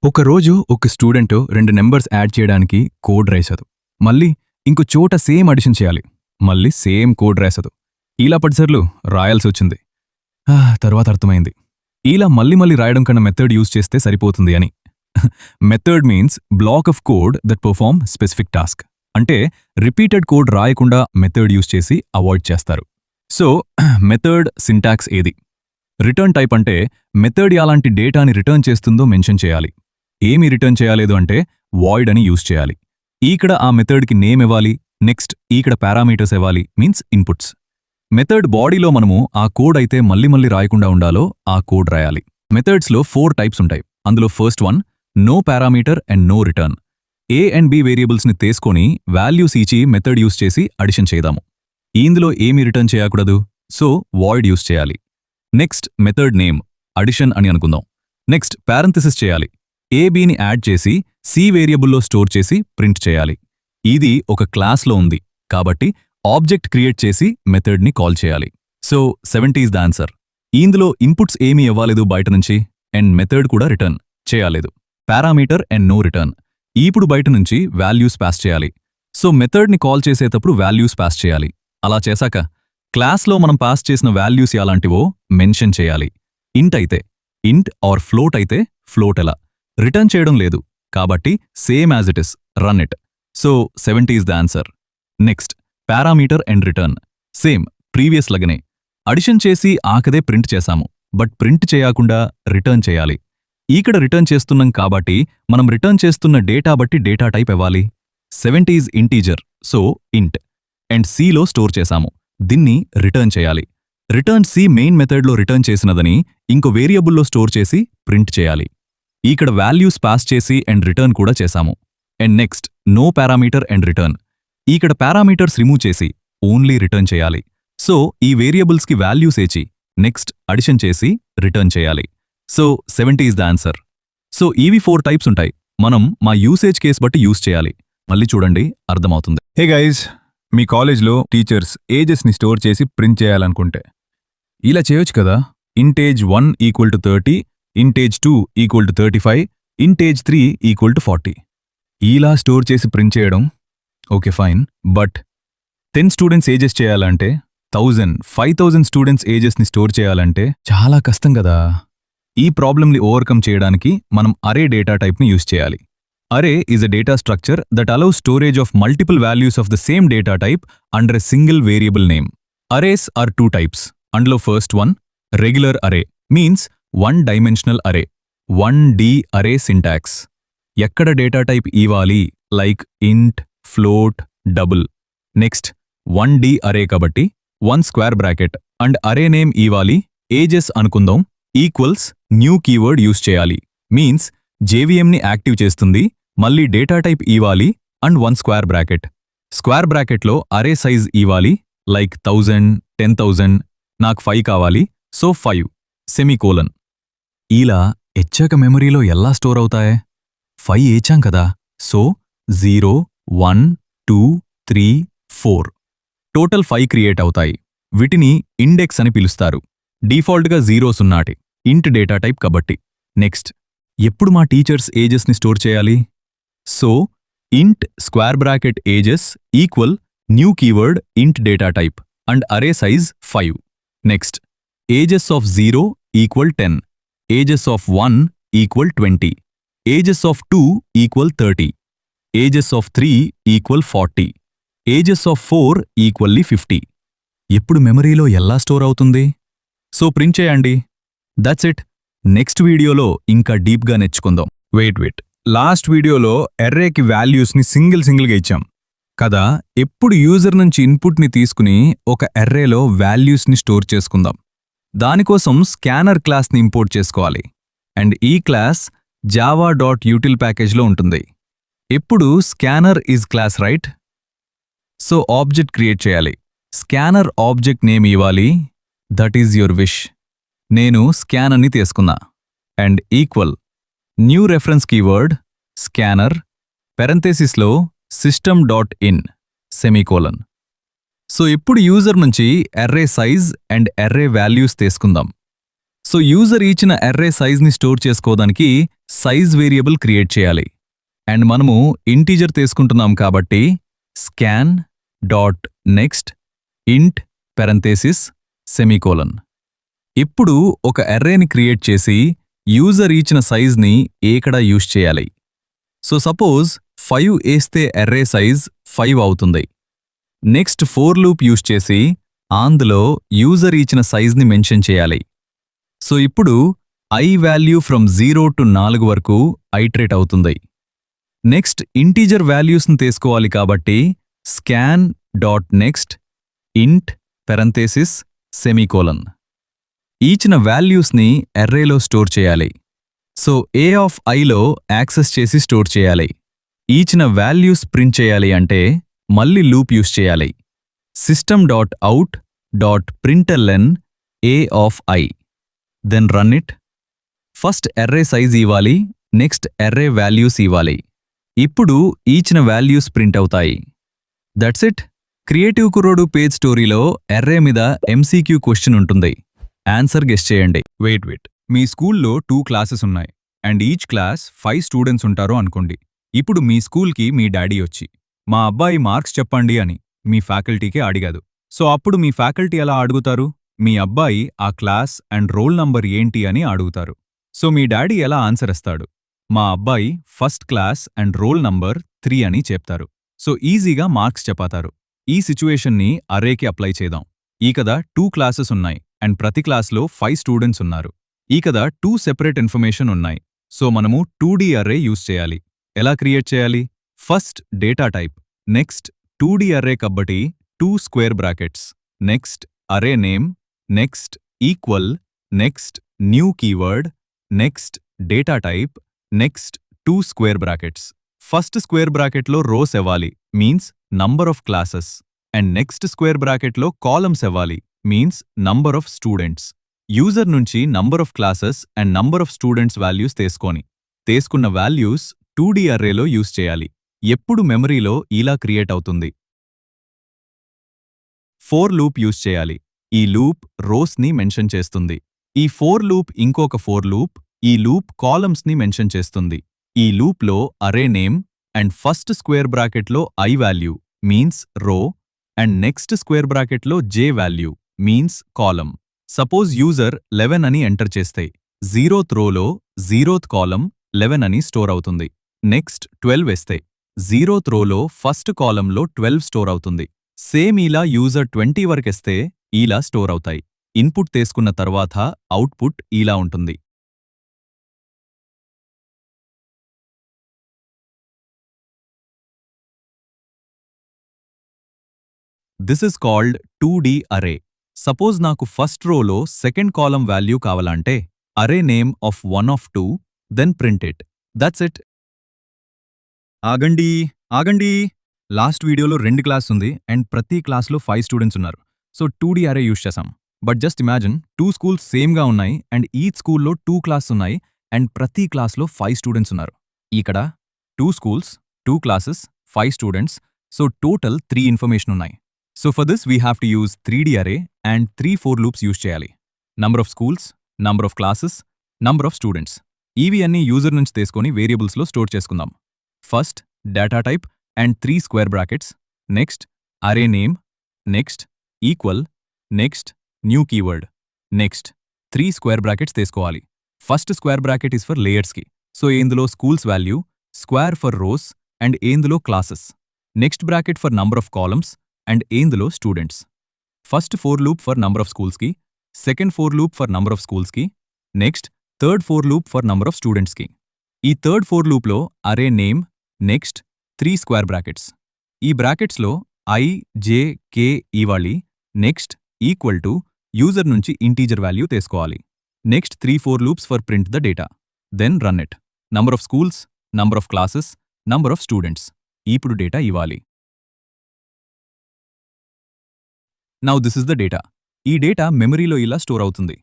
ఒకరోజు ఒక student 2 numbers add చేయడానికి కోడ్ రాశాడు. మళ్ళీ ఇంకో చోట సేమ్ అడిషన్ చేయాలి. మళ్ళీ సేమ్ కోడ్ రాశాడు. ఇలా 10 సార్లు రాయాల్సి వచ్చింది. తర్వాత అర్థమైంది. ఇలా మళ్ళీ రాయడం కన్నా మెథడ్ యూజ్ చేస్తే సరిపోతుంది అని. Method means black of code that perform specific task. అంటే రిపీటెడ్ కోడ్ రాయకుండా మెథడ్ యూజ్ చేసి అవాయిడ్ చేస్తారు. సో మెథడ్ సింటాక్స్ ఏది? రిటర్న్ టైప్ అంటే మెథడ్ ఎలాంటి డేటాని రిటర్న్ చేస్తుందో మెన్షన్ చేయాలి. ఏమి రిటర్న్ చేయలేదు అంటే వాయిడ్ అని యూజ్ చేయాలి. ఇక్కడ ఆ మెథడ్కి నేమ్ ఇవ్వాలి. నెక్స్ట్ ఇక్కడ పారామీటర్స్ ఇవ్వాలి, మీన్స్ ఇన్పుట్స్. మెథడ్ బాడీలో మనము ఆ కోడ్ అయితే మళ్ళీ రాయకుండా ఉండాలో ఆ కోడ్ రాయాలి. మెథడ్స్లో 4 టైప్స్ ఉంటాయి. అందులో first one no parameter and no return. A and B వేరియబుల్స్ని తీసుకొని వాల్యూస్ ఇచ్చి మెథడ్ యూజ్ చేసి అడిషన్ చేద్దాము. ఇందులో ఏమి రిటర్న్ చేయకూడదు, సో వాయిడ్ యూజ్ చేయాలి. నెక్స్ట్ మెథడ్ నేమ్ అడిషన్ అని అనుకుందాం. నెక్స్ట్ పారెంథసిస్ చేయాలి. ఏ బిని యాడ్ చేసి సి వేరియబుల్లో స్టోర్ చేసి ప్రింట్ చేయాలి. ఇది ఒక క్లాస్లో ఉంది కాబట్టి ఆబ్జెక్ట్ క్రియేట్ చేసి మెథడ్ని కాల్ చేయాలి. So 70 is the answer. ఇందులో ఇన్పుట్స్ ఏమీ ఇవ్వలేదు బయట నుంచి, అండ్ మెథడ్ కూడా రిటర్న్ చేయలేదు. Parameter and no return. ఇప్పుడు బయట నుంచి వాల్యూస్ పాస్ చేయాలి. సో మెథడ్ని కాల్ చేసేటప్పుడు వాల్యూస్ పాస్ చేయాలి. అలా చేశాక క్లాస్లో మనం పాస్ చేసిన వాల్యూస్ ఎలాంటివో మెన్షన్ చేయాలి. ఇంట్ అయితే ఇంట్ ఆర్ ఫ్లోట్ అయితే ఫ్లోట్ ఎలా. రిటర్న్ చేయడం లేదు కాబట్టి same as it is, run it. So 70 is the answer. Next parameter and return. Same previous లగనే అడిషన్ చేసి ఆకదే ప్రింట్ చేశాము, బట్ ప్రింట్ చేయకుండా రిటర్న్ చేయాలి. ఇక్కడ రిటర్న్ చేస్తున్నాం కాబట్టి మనం రిటర్న్ చేస్తున్న డేటా బట్టి డేటా టైప్ ఇవ్వాలి. 70 is integer, so int. And సిలో స్టోర్ చేశాము, దీన్ని రిటర్న్ చేయాలి. రిటర్న్ సి మెయిన్ మెథడ్లో రిటర్న్ చేసినదని ఇంకో వేరియబుల్లో స్టోర్ చేసి ప్రింట్ చేయాలి. ఇక్కడ వాల్యూస్ పాస్ చేసి అండ్ రిటర్న్ కూడా చేశాము. And next no parameter and return. ఇక్కడ పారామీటర్స్ రిమూవ్ చేసి ఓన్లీ రిటర్న్ చేయాలి. సో ఈ వేరియబుల్స్కి వాల్యూస్ ఏచి నెక్స్ట్ అడిషన్ చేసి రిటర్న్ చేయాలి. So 70 is the answer. So ఇవి 4 టైప్స్ ఉంటాయి. మనం మా యూసేజ్ కేస్ బట్టి యూజ్ చేయాలి. మళ్ళీ చూడండి, అర్థమవుతుంది. హే గైజ్, మీ కాలేజ్లో టీచర్స్ ఏజెస్ని స్టోర్ చేసి ప్రింట్ చేయాలనుకుంటే ఇలా చేయొచ్చు కదా. ఇంటేజ్ 1 equal to 30, ఇంటేజ్ 2 equal to 35, ఇంటేజ్ 3 equal to 40. ఇలా స్టోర్ చేసి ప్రింట్ చేయడం okay fine. But 10 students ages చేయాలంటే 1000, 5000 స్టూడెంట్స్ ఏజెస్ని స్టోర్ చేయాలంటే చాలా కష్టం కదా. ఈ ప్రాబ్లమ్ని ఓవర్కమ్ చేయడానికి మనం అరే డేటా టైప్ని యూజ్ చేయాలి. Array is a data structure that allows storage of multiple values of the same data type under a single variable name. Arrays are 2 types. అందులో first one regular array, means 1 dimensional array. 1D array syntax. ఎక్కడ data type ఇవ్వాలి, like int, float, double. Next 1D array కాబట్టి 1 square bracket and array name ఇవ్వాలి. Ages అనుకుందాం, equals new keyword use చేయాలి, means జేవీఎంని active చేస్తుంది. మళ్ళీ data type ఇవ్వాలి అండ్ 1 స్క్వేర్ బ్రాకెట్. స్క్వేర్ బ్రాకెట్లో అరే సైజ్ ఇవ్వాలి, లైక్ 1000, 10,000. నాకు 5 కావాలి, సో 5 సెమీకోలన్. ఇలా ఎచ్చాక మెమరీలో ఎలా స్టోర్ అవుతాయే? 5 ఏచాం కదా, సో 0, 1, 2, 3, 4 టోటల్ 5 క్రియేట్ అవుతాయి. వీటిని ఇండెక్స్ అని పిలుస్తారు. డిఫాల్ట్గా 0 సున్నాటి ఇంట్ డేటా టైప్ కాబట్టి. నెక్స్ట్ ఎప్పుడు మా టీచర్స్ ఏజెస్ని స్టోర్ చేయాలి? సో ఇంట్ square bracket ages equal new keyword ఇంట్ డేటా టైప్ అండ్ అరే size 5. Next ages of 0 equal 10, ages of 1 equal 20, ages of 2 equal 30, ages of 3 equal 40, ages of 4 equally 50. ఎప్పుడు మెమరీలో ఎలా స్టోర్ అవుతుంది? సో ప్రింట్ చేయండి. That's it. Next వీడియోలో ఇంకా డీప్గా నేర్చుకుందాం. వెయిట్, లాస్ట్ వీడియోలో ఎర్రేకి వాల్యూస్ని సింగిల్గా ఇచ్చాం కదా. ఎప్పుడు యూజర్ నుంచి ఇన్పుట్ని తీసుకుని ఒక ఎర్రేలో వాల్యూస్ని స్టోర్ చేసుకుందాం. దానికోసం స్కానర్ క్లాస్ని ఇంపోర్ట్ చేసుకోవాలి. అండ్ ఈ క్లాస్ java.util ప్యాకేజ్లో ఉంటుంది. ఇప్పుడు scanner is class, right? So object create చేయాలి. స్కానర్ ఆబ్జెక్ట్ నేమ్ ఇవ్వాలి, దట్ ఈజ్ యువర్ విష్. నేను స్కాన్ అని తీసుకున్నా. And equal new reference keyword scanner పెరంథెసిస్లో system.in సెమీకోలన్. సో ఇప్పుడు యూజర్ నుంచి array size and array values తీసుకుందాం. సో యూజర్ ఇచ్చిన అర్రే సైజ్ని స్టోర్ చేసుకోవడానికి సైజ్ వేరియబుల్ క్రియేట్ చేయాలి. అండ్ మనము ఇంటీజర్ తీసుకుంటున్నాం కాబట్టి స్కాన్ డాట్ నెక్స్ట్ ఇంట్ పెరంథేసిస్ సెమీకోలన్. ఇప్పుడు ఒక అర్రేని క్రియేట్ చేసి యూజర్ ఇచ్చిన సైజ్ని ఏకడా యూజ్ చేయాలి. సో సపోజ్ 5 వేస్తే అర్రే సైజ్ 5 అవుతుంది. నెక్స్ట్ ఫోర్ లూప్ యూజ్ చేసి అందులో యూజర్ ఇచ్చిన సైజ్ని మెన్షన్ చేయాలి. సో ఇప్పుడు I వాల్యూ ఫ్రమ్ 0 to 4 వరకు ఐటరేట్ అవుతుంది. నెక్స్ట్ ఇంటీజర్ వాల్యూస్ని తీసుకోవాలి కాబట్టి స్కాన్ డాట్ నెక్స్ట్ ఇంట్ పెరంథేసిస్ సెమీకోలన్. ఇచ్చిన వాల్యూస్ని అర్రేలో స్టోర్ చేయాలి. సో a ఆఫ్ iలో యాక్సెస్ చేసి స్టోర్ చేయాలి. ఇచ్చిన వాల్యూస్ ప్రింట్ చేయాలి అంటే మళ్ళీ లూప్ యూస్ చేయాలి. System dot out dot println a of i. Then run it. First array size ఇవ్వాలి, నెక్స్ట్ అర్రే వాల్యూస్ ఇవ్వాలి. ఇప్పుడు ఇచ్చిన వాల్యూస్ ప్రింట్ అవుతాయి. That's it. క్రియేటివ్ కుర్రోడు పేజ్ స్టోరీలో అర్రే మీద MCQ క్వశ్చన్ ఉంటుంది. ఆన్సర్ గెస్ చేయండి. వెయిట్. మీ స్కూల్లో 2 క్లాసెస్ ఉన్నాయి అండ్ ఈచ్ క్లాస్ 5 స్టూడెంట్స్ ఉంటారు అనుకోండి. ఇప్పుడు మీ స్కూల్కి మీ డాడీ వచ్చి మా అబ్బాయి మార్క్స్ చెప్పండి అని మీ ఫ్యాకల్టీకి అడిగాడు. సో అప్పుడు మీ ఫ్యాకల్టీ ఎలా అడుగుతారు? మీ అబ్బాయి ఆ క్లాస్ అండ్ రోల్ నంబర్ ఏంటి అని అడుగుతారు. సో మీ డాడీ ఎలా ఆన్సర్ ఇస్తాడు? మా అబ్బాయి first class and roll number 3 అని చెప్తారు. సో ఈజీగా మార్క్స్ చెప్పాతారు. ఈ సిచ్యువేషన్ని అర్రేకి అప్లై చేద్దాం. ఈ కదా 2 క్లాసెస్ ఉన్నాయి అండ్ ప్రతి క్లాస్లో 5 స్టూడెంట్స్ ఉన్నారు. ఈ కదా 2 సెపరేట్ ఇన్ఫర్మేషన్ ఉన్నాయి. సో మనము 2D అర్రే యూజ్ చేయాలి. ఎలా క్రియేట్ చేయాలి? First data type, next 2D array కబ్బటి 2 square brackets, next array name, next equal, next new keyword, next data type, next 2 square brackets. First square బ్రాకెట్లో rows ఇవ్వాలి, means number of classes, and next square బ్రాకెట్లో columns ఇవ్వాలి, means number of students. User నుంచి number of classes and number of students values తీసుకున్న values 2D అర్రేలో use చేయాలి. ఎప్పుడు మెమరీలో ఇలా క్రియేట్ అవుతుంది. ఫోర్ లూప్ యూజ్ చేయాలి. ఈ లూప్ రోస్ని మెన్షన్ చేస్తుంది. ఈ ఫోర్ లూప్ ఇంకొక ఫోర్ లూప్ ఈ లూప్ కాలమ్స్ని మెన్షన్ చేస్తుంది. ఈ లూప్లో array name and first square బ్రాకెట్లో I వాల్యూ మీన్స్ రో అండ్ నెక్స్ట్ స్క్వేర్ బ్రాకెట్లో J value means column. Suppose user 11 అని ఎంటర్ చేస్తే 0th రోలో 0th కాలమ్ 11 అని స్టోర్ అవుతుంది. నెక్స్ట్ 12 వేస్తే 0th రోలో ఫస్ట్ కాలంలో 12 స్టోర్ అవుతుంది. సేమ్ ఇలా యూజర్ 20 వరకేస్తే ఇలా స్టోర్ అవుతాయి. ఇన్పుట్ తీసుకున్న తర్వాత అవుట్పుట్ ఇలా ఉంటుంది. This is called 2D array. Suppose నాకు ఫస్ట్ రోలో సెకండ్ కాలమ్ వాల్యూ కావాలంటే array name of 1 of 2 then print it. That's it. ఆగండి. లాస్ట్ వీడియోలో 2 క్లాస్ ఉంది అండ్ ప్రతి క్లాస్లో 5 స్టూడెంట్స్ ఉన్నారు. సో 2D అర్రే యూజ్ చేసాం. బట్ జస్ట్ ఇమాజిన్ 2 స్కూల్స్ సేమ్గా ఉన్నాయి అండ్ ఈచ్ స్కూల్లో 2 క్లాస్ ఉన్నాయి అండ్ ప్రతి క్లాస్లో 5 స్టూడెంట్స్ ఉన్నారు. ఇక్కడ 2 schools, 2 classes, 5 students, so total 3 information ఉన్నాయి. So for this we have to use 3D array and 3 for loops use చేయాలి. Number of schools, number of classes, number of students, ఇవి అన్ని user నుంచి తీసుకొని వేరియబుల్స్లో స్టోర్ చేసుకుందాం. First data type and 3 square brackets, next array name, next equal, next new keyword, next 3 square brackets తీసుకోవాలి. First square bracket is for లేయర్స్కి. So ఇందులో schools value, square for rows and ఇందులో classes, next bracket for number of columns and ఇందులో students. First for loop for number of స్కూల్స్కి, second for loop for number of స్కూల్స్కి, next third for loop for number of స్టూడెంట్స్కి. ఈ third for లూప్లో array name, next 3 square brackets. ఈ బ్రాకెట్స్లో I, J, K ఇవ్వాలి. Next equal to user నుంచి integer value తీసుకోవాలి. Next 3-4 loops for print the data. Then run it. Number of schools, number of classes, number of students, ఇప్పుడు data ఇవ్వాలి. Now this is the data. ఈ data మెమరీలో ఇలా store అవుతుంది.